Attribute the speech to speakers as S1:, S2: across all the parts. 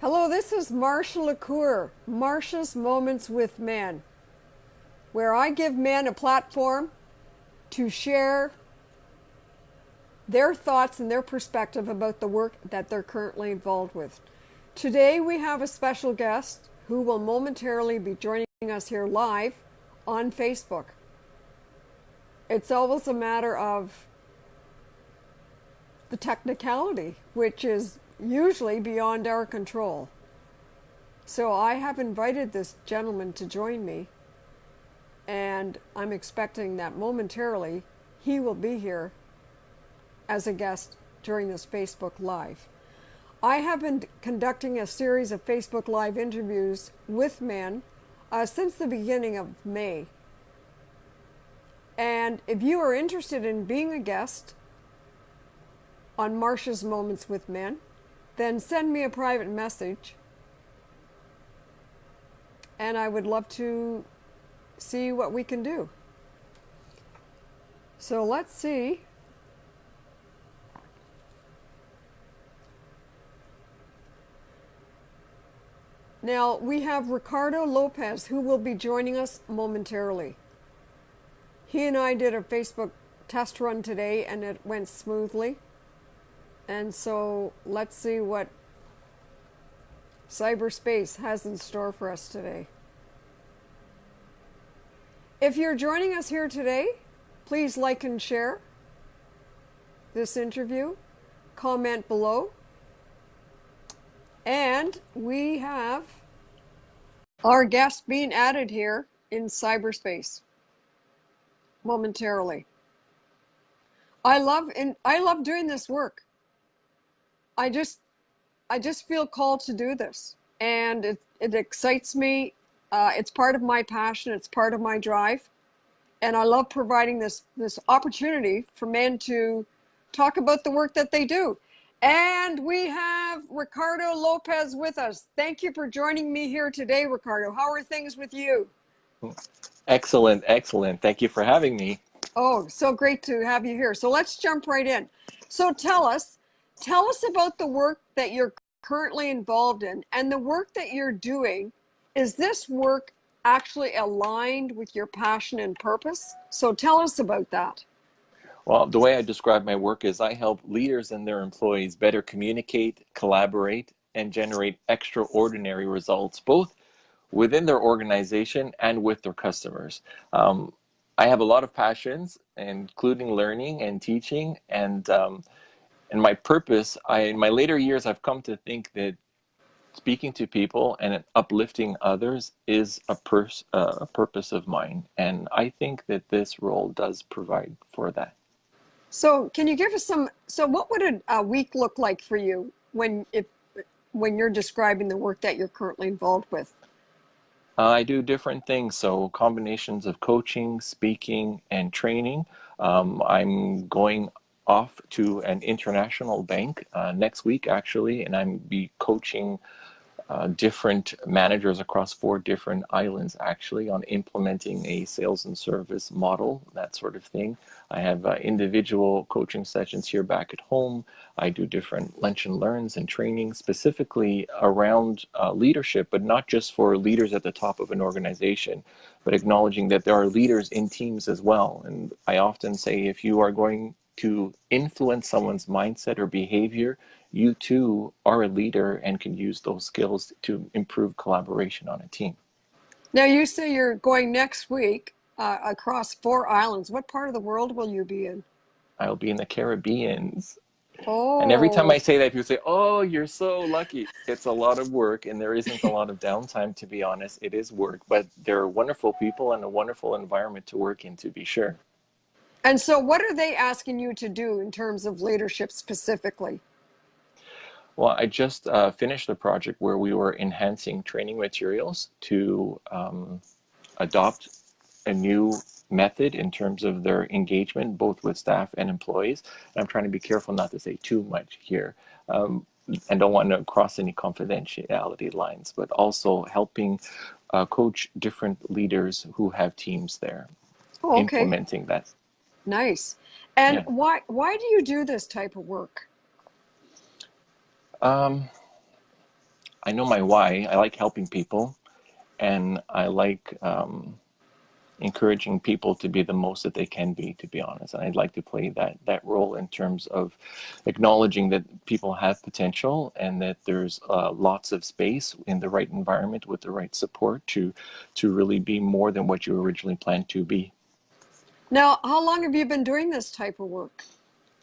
S1: Hello, this is Marsha Lecour, Marsha's Moments with Men, where I give men a platform to share their thoughts and their perspective about the work that they're currently involved with. Today we have a special guest who will momentarily be joining us here live on Facebook. It's always a matter of the technicality, which is usually beyond our control. So I have invited this gentleman to join me, and I'm expecting that momentarily he will be here as a guest during this Facebook Live. I have been conducting a series of Facebook Live interviews with men since the beginning of May. And if you are interested in being a guest on Marsha's Moments with Men, then send me a private message, and I would love to see what we can do. So let's see. Now we have Ricardo Lopes, who will be joining us momentarily. He and I did a Facebook test run today, and it went smoothly. And so let's see what cyberspace has in store for us today. If you're joining us here today, please like and share this interview, comment below, and we have our guest being added here in cyberspace momentarily. I love doing this work. I just feel called to do this, and it excites me. It's part of my passion. It's part of my drive, and I love providing this opportunity for men to talk about the work that they do. And we have Ricardo Lopes with us. Thank you for joining me here today, Ricardo. How are things with you?
S2: Excellent, excellent. Thank you for having me.
S1: Oh, so great to have you here. So let's jump right in. So tell us about the work that you're currently involved in and the work that you're doing. Is this work actually aligned with your passion and purpose? So tell us about that.
S2: Well, the way I describe my work is I help leaders and their employees better communicate, collaborate, and generate extraordinary results, both within their organization and with their customers. I have a lot of passions, including learning and teaching, and my purpose, in my later years, I've come to think that speaking to people and uplifting others is a purpose of mine. And I think that this role does provide for that.
S1: So can you give us so what would a week look like for you when you're describing the work that you're currently involved with?
S2: I do different things, so combinations of coaching, speaking, and training. I'm going off to an international bank next week, actually, and I'm be coaching different managers across 4 different islands, actually, on implementing a sales and service model, that sort of thing. I have individual coaching sessions here back at home. I do different lunch and learns and training specifically around leadership, but not just for leaders at the top of an organization, but acknowledging that there are leaders in teams as well. And I often say, if you are going to influence someone's mindset or behavior, you too are a leader and can use those skills to improve collaboration on a team.
S1: Now you say you're going next week across 4 islands. What part of the world will you be in?
S2: I'll be in the Caribbean. And every time
S1: Oh,
S2: I say that, people say, oh, you're so lucky. It's a lot of work, and there isn't a lot of downtime, to be honest. It is work, but there are wonderful people and a wonderful environment to work in, to be sure.
S1: and so what are they asking you to do in terms of leadership specifically?
S2: Well, I just finished a project where we were enhancing training materials to adopt a new method in terms of their engagement, both with staff and employees. And I'm trying to be careful not to say too much here, and don't want to cross any confidentiality lines, but also helping coach different leaders who have teams there,
S1: Oh, okay,
S2: implementing that.
S1: nice. And
S2: Yeah.
S1: why do you do this type of work?
S2: Um, I know my why. I like helping people, and I like encouraging people to be the most that they can be, to be honest. And I'd like to play that role in terms of acknowledging that people have potential and that there's lots of space in the right environment with the right support to really be more than what you originally planned to be.
S1: Now, how long have you been doing this type of work?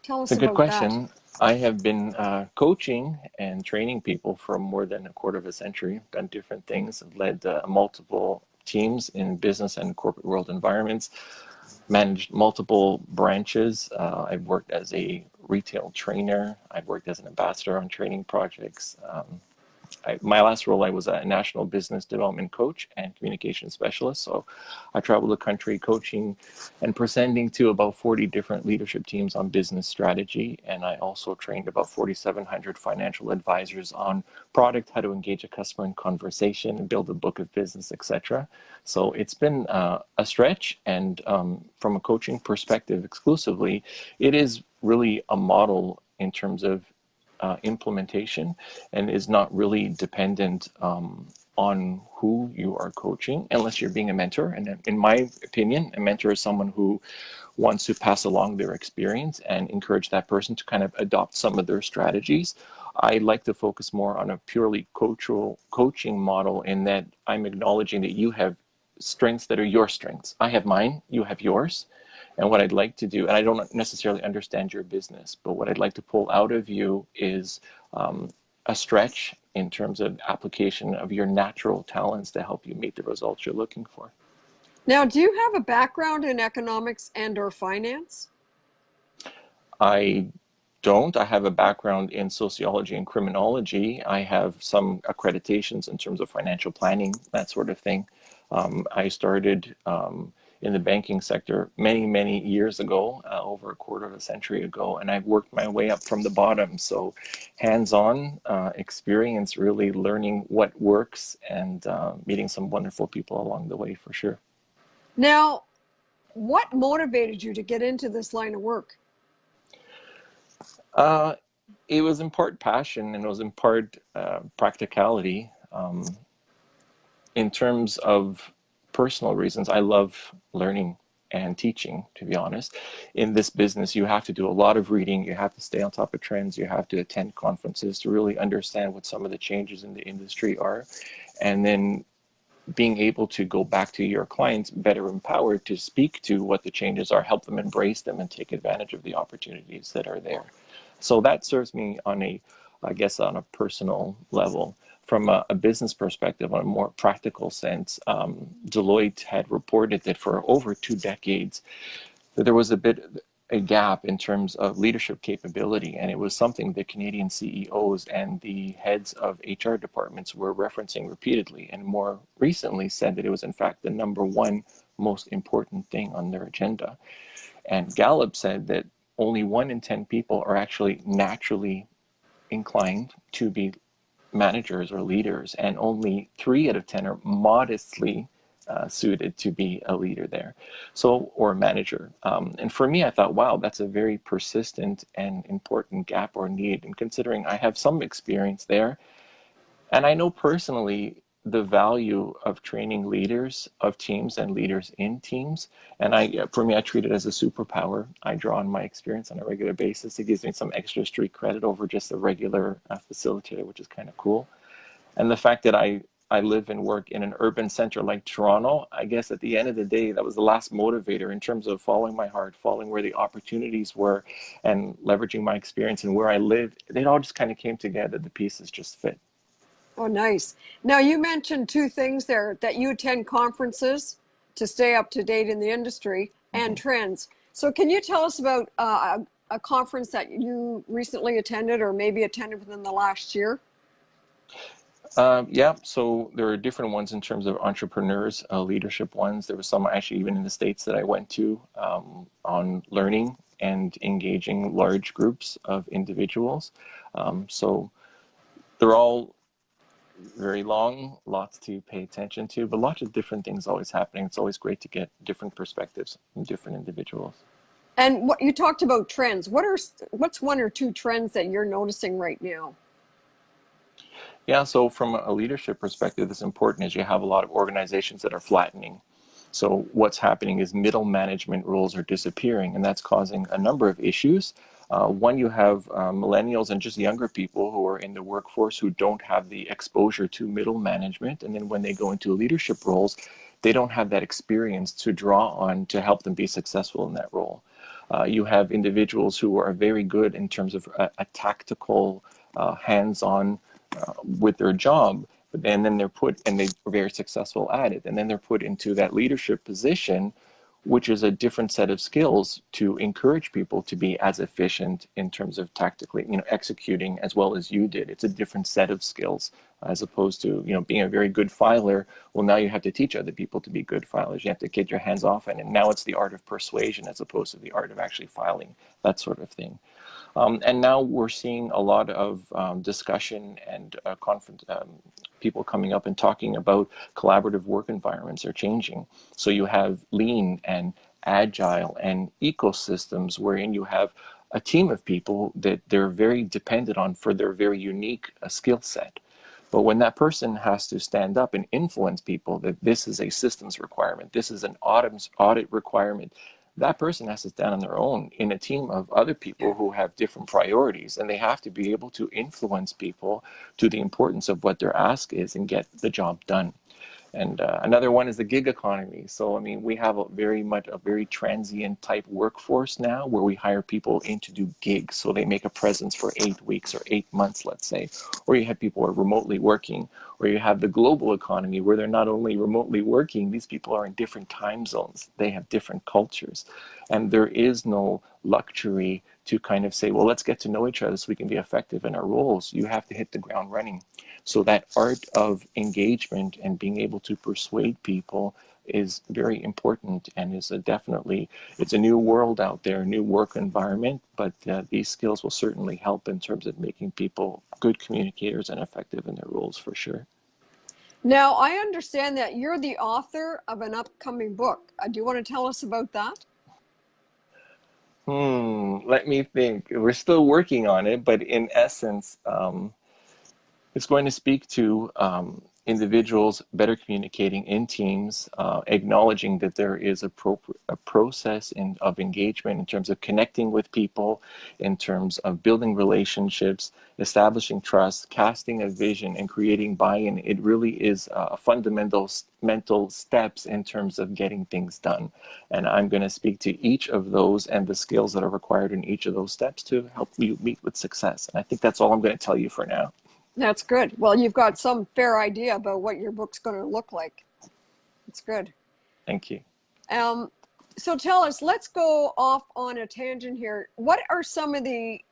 S1: Tell
S2: It's
S1: us
S2: a good
S1: about that.
S2: question. I have been coaching and training people for more than a quarter of a century. I've done different things. I've led multiple teams in business and corporate world environments, managed multiple branches. I've worked as a retail trainer. I've worked as an ambassador on training projects. My last role, I was a national business development coach and communication specialist. So I traveled the country coaching and presenting to about 40 different leadership teams on business strategy. And I also trained about 4,700 financial advisors on product, how to engage a customer in conversation and build a book of business, etc. So it's been a stretch. And from a coaching perspective exclusively, it is really a model in terms of implementation and is not really dependent on who you are coaching unless you're being a mentor. And in my opinion, a mentor is someone who wants to pass along their experience and encourage that person to kind of adopt some of their strategies. I like to focus more on a purely cultural coaching model in that I'm acknowledging that you have strengths that are your strengths. I have mine, you have yours. And what I'd like to do, and I don't necessarily understand your business, but what I'd like to pull out of you is a stretch in terms of application of your natural talents to help you meet the results you're looking for.
S1: Now, do you have a background in economics and or finance?
S2: I don't. I have a background in sociology and criminology. I have some accreditations in terms of financial planning, that sort of thing. I started in the banking sector many, many years ago, over a quarter of a century ago, and I've worked my way up from the bottom. So hands-on experience, really learning what works and meeting some wonderful people along the way for sure.
S1: Now, what motivated you to get into this line of work?
S2: Uh, it was in part passion and it was in part practicality. In terms of personal reasons, I love learning and teaching, to be honest. In this business, you have to do a lot of reading, you have to stay on top of trends, you have to attend conferences to really understand what some of the changes in the industry are. And then being able to go back to your clients better empowered to speak to what the changes are, help them embrace them and take advantage of the opportunities that are there. So that serves me on a, I guess, on a personal level. From a business perspective, on a more practical sense, Deloitte had reported that for over 2 decades, that there was a gap in terms of leadership capability, and it was something that Canadian CEOs and the heads of HR departments were referencing repeatedly, and more recently said that it was in fact the number one most important thing on their agenda. And Gallup said that only 1 in 10 people are actually naturally inclined to be managers or leaders, and only 3 out of 10 are modestly suited to be a leader there, so or a manager. And for me, I thought, wow, that's a very persistent and important gap or need. And considering I have some experience there, and I know personally the value of training leaders of teams and leaders in teams. And for me, I treat it as a superpower. I draw on my experience on a regular basis. It gives me some extra street credit over just a regular facilitator, which is kind of cool. And the fact that I live and work in an urban center like Toronto, I guess at the end of the day, that was the last motivator in terms of following my heart, following where the opportunities were, and leveraging my experience and where I live. It all just kind of came together. The pieces just fit.
S1: Oh, nice. Now, you mentioned two things there that you attend conferences to stay up to date in the industry and
S2: Mhm.
S1: trends. So, can you tell us about a conference that you recently attended or maybe attended within the last year?
S2: Yeah, so there are different ones in terms of entrepreneurs, leadership ones. There was some actually even in the States that I went to on learning and engaging large groups of individuals. So they're all very long, lots to pay attention to, but lots of different things always happening. It's always great to get different perspectives from different individuals.
S1: And what you talked about trends. What's one or two trends that you're noticing right now?
S2: Yeah, so from a leadership perspective, it's important is you have a lot of organizations that are flattening. So what's happening is middle management roles are disappearing, and that's causing a number of issues. One, you have millennials and just younger people who are in the workforce who don't have the exposure to middle management, and then when they go into leadership roles, they don't have that experience to draw on to help them be successful in that role. You have individuals who are very good in terms of a tactical, hands-on with their job, and then they're put, and they're very successful at it, and then they're put into that leadership position, which is a different set of skills to encourage people to be as efficient in terms of tactically, executing as well as you did. It's a different set of skills as opposed to, being a very good filer. Well, now you have to teach other people to be good filers. You have to get your hands off it, and now it's the art of persuasion as opposed to the art of actually filing, that sort of thing. And now we're seeing a lot of discussion and people coming up and talking about collaborative work environments are changing. So you have lean and agile and ecosystems wherein you have a team of people that they're very dependent on for their very unique skill set. But when that person has to stand up and influence people that this is a systems requirement, this is an audit requirement, that person has to stand on their own in a team of other people who have different priorities, and they have to be able to influence people to the importance of what their ask is and get the job done. And another one is the gig economy. So, I mean, we have a very transient type workforce now where we hire people in to do gigs. So they make a presence for 8 weeks or 8 months, let's say. Or you have people who are remotely working. Or you have the global economy where they're not only remotely working, these people are in different time zones. They have different cultures. And there is no luxury to kind of say, well, let's get to know each other so we can be effective in our roles. You have to hit the ground running. So that art of engagement and being able to persuade people is very important, and is definitely, it's a new world out there, a new work environment, but these skills will certainly help in terms of making people good communicators and effective in their roles for sure.
S1: Now, I understand that you're the author of an upcoming book. Do you want to tell us about that?
S2: Let me think. We're still working on it, but in essence, it's going to speak to individuals better communicating in teams, acknowledging that there is a process of engagement in terms of connecting with people, in terms of building relationships, establishing trust, casting a vision, and creating buy-in. It really is fundamental mental steps in terms of getting things done. And I'm going to speak to each of those and the skills that are required in each of those steps to help you meet with success. And I think that's all I'm going to tell you for now.
S1: That's good. Well, you've got some fair idea about what your book's going to look like. It's good.
S2: Thank you.
S1: Um, so tell us, let's go off on a tangent here. What are some of the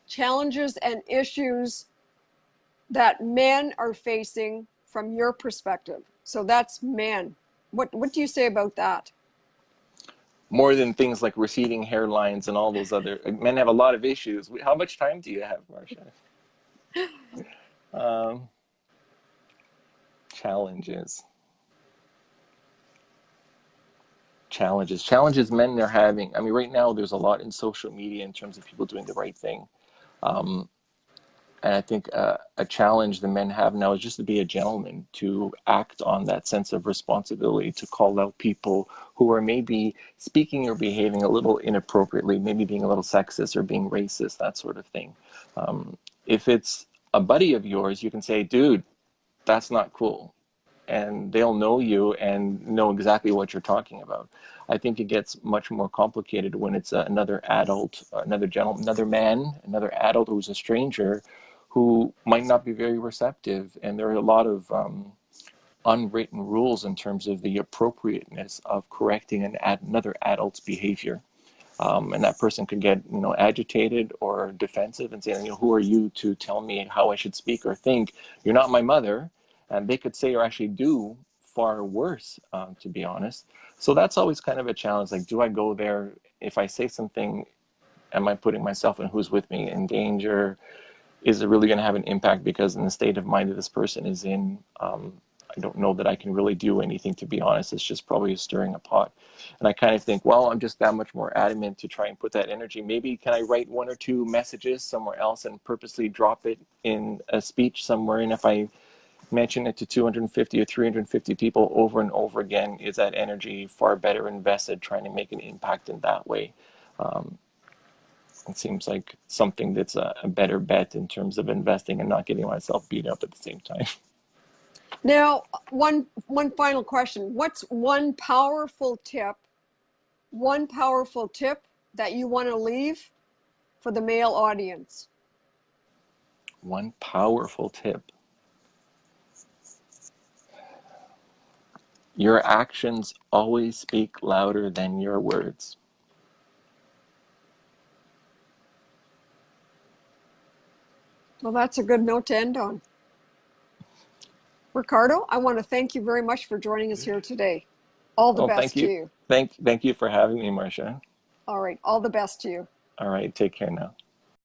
S1: challenges and issues that men are facing from your perspective? So that's men. What do you say about that?
S2: More than things like receding hairlines and all those other, men have a lot of issues. How much time do you have, Marsha? Um, challenges. Challenges men are having. I mean, right now there's a lot in social media in terms of people doing the right thing. Um, and I think a challenge the men have now is just to be a gentleman, to act on that sense of responsibility, to call out people who are maybe speaking or behaving a little inappropriately, maybe being a little sexist or being racist, that sort of thing. If it's a buddy of yours, you can say, dude, that's not cool. And they'll know you and know exactly what you're talking about. I think it gets much more complicated when it's another adult, another gentleman, another man, another adult who's a stranger who might not be very receptive. And there are a lot of unwritten rules in terms of the appropriateness of correcting another adult's behavior. And that person could get, agitated or defensive and say, who are you to tell me how I should speak or think? You're not my mother. And they could say or actually do far worse, to be honest. So that's always kind of a challenge. Like, do I go there? If I say something, am I putting myself and who's with me in danger? Is it really going to have an impact? Because in the state of mind that this person is in, I don't know that I can really do anything, to be honest. It's just probably stirring a pot. And I kind of think, well, I'm just that much more adamant to try and put that energy. Maybe can I write one or two messages somewhere else and purposely drop it in a speech somewhere? And if I mention it to 250 or 350 people over and over again, is that energy far better invested trying to make an impact in that way? Um, it seems like something that's a better bet in terms of investing and not getting myself beat up at the same time.
S1: Now, one final question. What's one powerful tip that you want to leave for the male audience?
S2: One powerful tip. Your actions always speak louder than your words.
S1: Well, that's a good note to end on. Ricardo, I want to thank you very much for joining us here today. All the
S2: Well, thank
S1: best to
S2: you.
S1: you.
S2: Thank you for having me, Marsha.
S1: All right, all the best to you.
S2: All right, take care now.